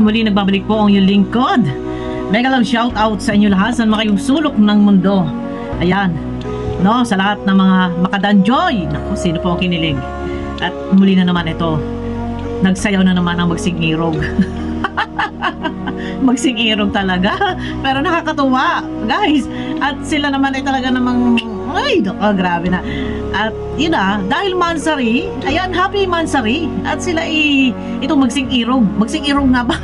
muli nagbabalik po ang iyong lingkod. Mega love shout out sa inyo lahat sa mga sulok ng mundo. Ayan, no, sa lahat ng mga makadanjoy. Naku, sino po ang kinilig? At muli na naman ito, nagsayaw na naman ang magsing-irog. Magsing-irog talaga. Pero nakakatuwa, guys. At sila naman ay talaga namang, ay, grabe na. At yun dahil Mansari, ayan, happy Mansari. At sila itong magsing-irog. Magsing-irog nga ba?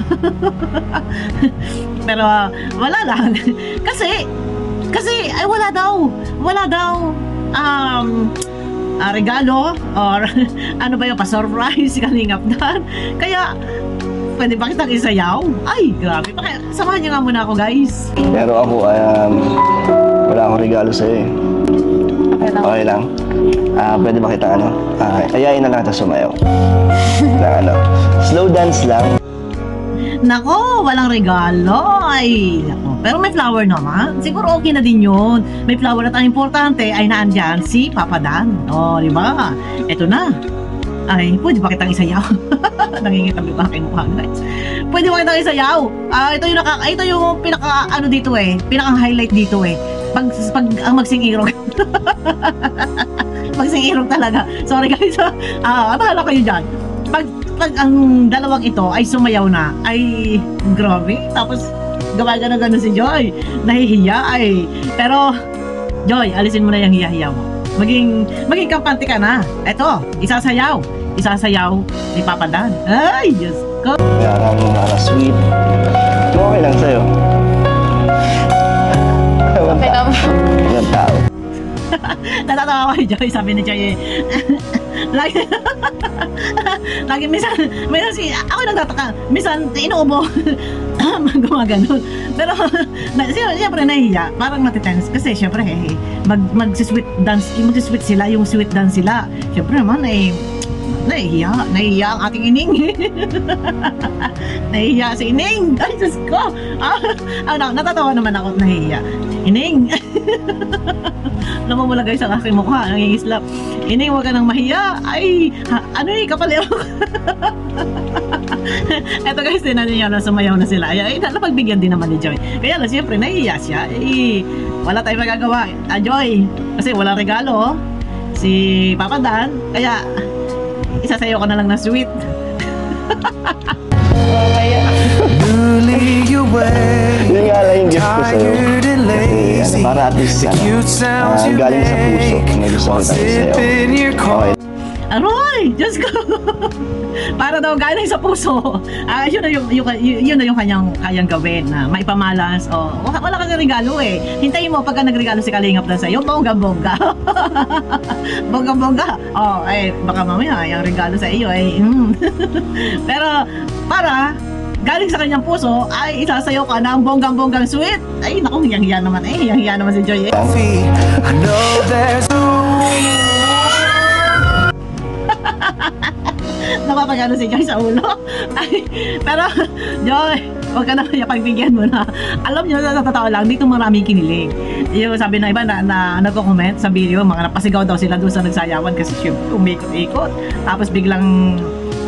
Pero wala lang. Kasi ay wala daw regalo or ano ba yung pa-surprise si Kalingap Dan. Kaya pwede ba kitang isayaw? Ay, grabe. Samahan niyo nga muna ako, guys. Pero ako, wala akong regalo sa'yo eh. Okay lang. Pwede ba kita ayayin na lang ito sumayaw. Na slow dance lang. Nako, walang regalo. Ay, nako. Pero may flower naman. Siguro okay na din yun. May flower at ang importante ay naandyan si Papa Dan. O, di ba? Eto na. Ay, pwede ba kitang isayaw? Nangingitabi pa aking mukha, guys. Pwede ba kitang isayaw? Ito yung pinaka, dito eh. Pinaka-highlight dito eh. Pag ang magsing-irog. Magsing-irog talaga. Sorry, guys. Bahala kayo dyan. Pag ang dalawang ito ay sumayaw na, ay grabe. Tapos gawa gano'n si Joy. Nahihiya ay. Pero Joy, alisin mo na yung hiya-hiya mo. Maging kampante ka na. Eto, isasayaw ni Papa Dan. Ay, Diyos ko. Kaya sweet. Okay lang sa'yo. Okay lang. Walang tao. Natatawa ko Joy, sabi ni Joy lagi minsan ako nagtataka, minsan inuubo gumaganon. Pero siyempre nahihiya, parang matitense kasi siyempre mag-sweet sila, yung sweet dance sila. Siyempre naman nahihiya ang ating ining. Nahihiya si Ining. Ay, Diyos ko. Natatawa naman ako at nahihiya. Ining. Namumula guys ang aking mukha, nangingislap. Ining, huwag ka nang mahiya. Ay, kapaliw. Eto guys, tinan niyo na sumayaw na sila. Ay, napagbigyan din naman ni Joy. Kaya lang, siyempre, nahihiya siya. Wala tayong magagawa. Joy, kasi wala regalo. Si Papa Dan, kaya isasayaw ka na lang na sweet. Yun nga lang yung gift ko sa'yo. Kasi para at least galing sa puso. May gusto ko sa'yo. Okay. Aroy! Diyos ko! Para daw galing sa puso. Yun na yung kayang gawin na maipamalas. Wala kang regalo eh. Hintayin mo pagka nagregalo si Kalingap na sa'yo, bongga-bongga. Bongga-bongga. Baka mamaya yung regalo sa iyo Pero para galing sa kanyang puso ay isasayaw ka ng bonggang-bonggang sweet. Ay, naku, hiyang-hiya naman hiyang-hiya naman si Joy I know there's napapagano si Joy sa ulo. Ay, pero Joy, huwag ka na pagbigyan mo na. Alam niyo, sa totoo lang, dito maraming kinilig. Yung sabi na iba na nagko-comment sa video, mga napasigaw daw sila doon sa nagsayawan kasi syempre umikot-ikot. Tapos biglang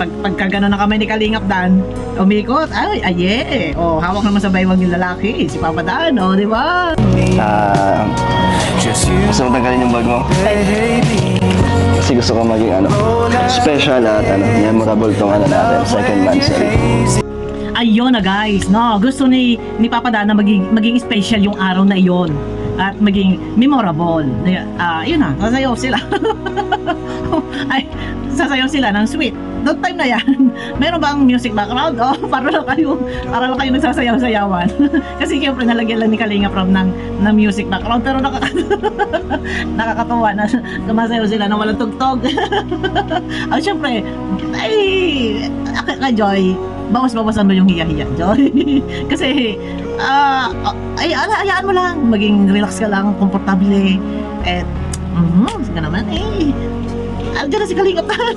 pagka gano'n na kamay ni Kalingap Dan, umikot, hawak naman sa baywang yung lalaki, si Papa Dan, di ba? Gusto mo tanggalin yung bag mo? Kasi gusto ko maging special at memorable tong natin, second Mansari. Ayun na guys, no, gusto ni Papa Dan na maging special yung araw na iyon at maging memorable. Yun na, sasayaw sila. Sasayaw sila ng sweet. Noong time na yan, meron bang music background? Para lang kayo nagsasayaw-sayawan. Kasi siyempre nalagyan lang ni Kalingap Rob ng music background. Pero nakakatuwa na sumasayaw sila na walang tugtog. Siyempre, Joy, bawas-bawasan mo yung hiya-hiya, Joy. Kasi, hayaan mo lang. Maging relax ka lang, komportable. Sige naman Diyan na si Kalingap Dan.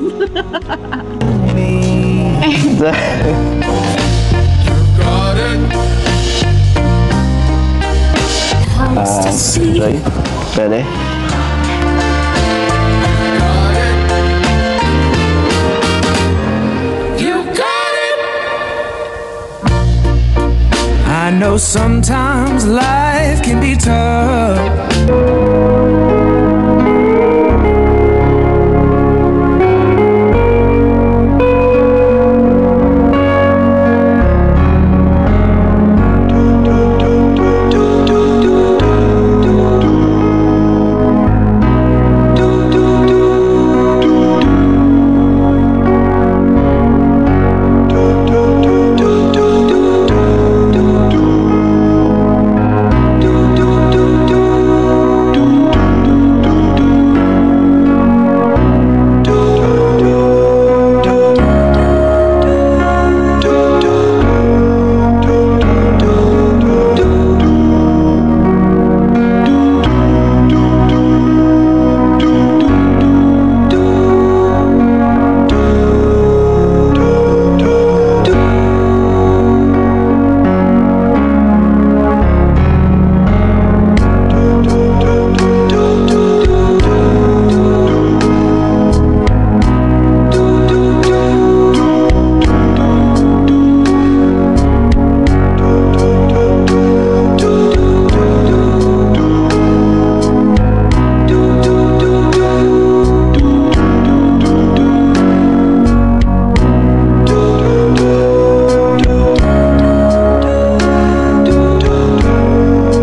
Joy, pwede? I know sometimes life can be tough.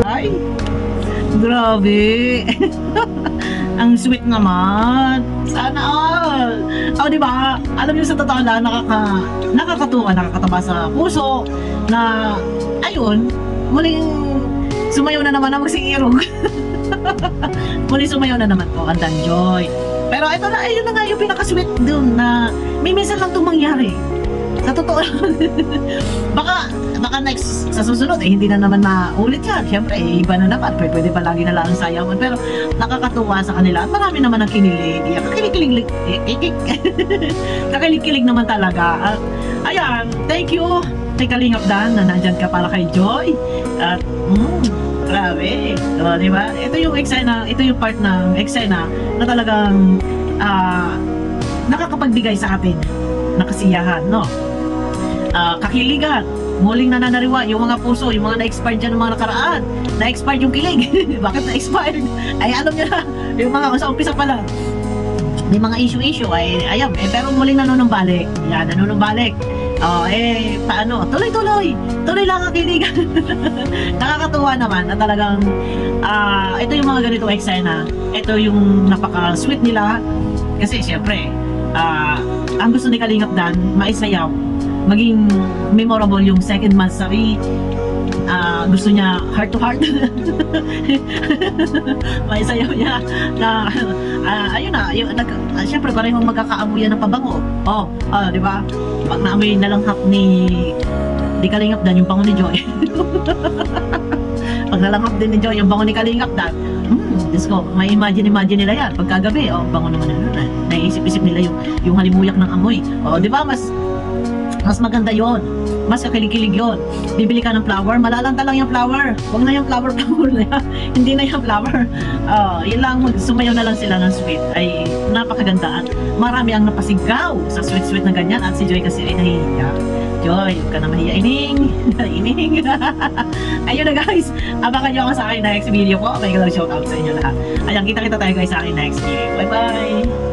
Ay, grabe. Ang sweet naman. Sana all. Oh, di ba? Alam niyo sa totoo lang, nakakatuwa, nakakataba sa puso na ayun, muling sumayaw na naman ang mag-iirog. Muling sumayaw na naman po ang Danjoy. Pero ito na, ayun na nga yung pinaka-sweet dun na may minsan lang itong mangyari. Sa totoo lang. baka next, sa susunod, hindi na naman maulit yan. Siyempre, iba na naman. Pwede pa lagi na lang ang sayawan. Pero nakakatuwa sa kanila. At marami naman ang kinilig. Kakilig-kilig naman talaga. At ayan, thank you kay Kalingap Dan na nandyan ka para kay Joy. At, grabe. So, di ba? Ito yung eksena, ito yung part ng eksena na talagang nakakapagbigay sa atin ng kasiyahan, no? Kakiligan, muling nananariwa yung mga puso, yung mga na-expired dyan ng mga nakaraan. Na-expired yung kilig. Bakit na-expired? Ay, alam nyo na, yung mga sa umpisa pa lang. May mga issue, ay, ayan, pero muling nanunumbalik. Yan, nanunumbalik. Paano? Tuloy lang ang kiligan. Nakakatuwa naman na talagang ito yung mga ganitong eksena. Ito yung napaka-sweet nila. Kasi syempre, ang gusto ni Kalingap Dan, maisayaw, maging memorable yung second monthsary. Gusto niya heart to heart. Maisayaw niya na ayun na, syempre parehong magkakaamuyan ng pabango. Di ba? Pag naamoy na lang ni Kalingap Dan yung bango ni Joy. Pag nalanghap din ni Joy yung bango ni Kalingap Dan, Diyos ko, may imagine nila yan. Pagkagabi, bango naman na. Naiisip-isip nila yung halimuyak ng amoy. Di ba? Mas maganda yon, mas kakilig-kilig yon. Bibili ka ng flower, malalanta lang yung flower. Huwag na yung flower na yan. Hindi na yung flower. Yun lang, sumayaw na lang sila ng sweet. Ay, napakagandaan. Marami ang napasigaw sa sweet-sweet na ganyan. At si Joy kasi ay nahihiya. Joy, huwag ka na mahiya. Ining. Ayun na guys. Abangan nyo ako sa akin next video po. May shoutout sa inyo lahat. Ayan, kita-kita tayo guys sa akin next video. Bye-bye.